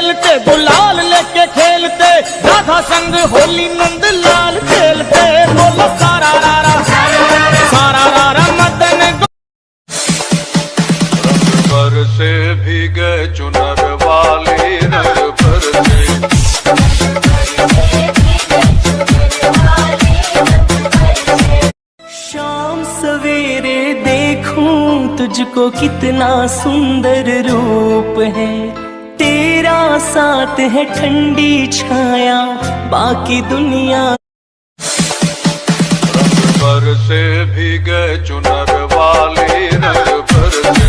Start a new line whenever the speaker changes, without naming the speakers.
खेलते, गुलाल लेके खेलते, राधा संग होली नंद लाल खेलते। बोलो सारा रारा मदन
रंग भर से भीगे चुनर वाली, रंग भर से
शाम सवेरे देखूं तुझको कितना सुंदर रूप है, तेरा साथ है ठंडी छाया बाकी दुनिया।
रंग भर से भीगे चुनर वाली, रंग भर से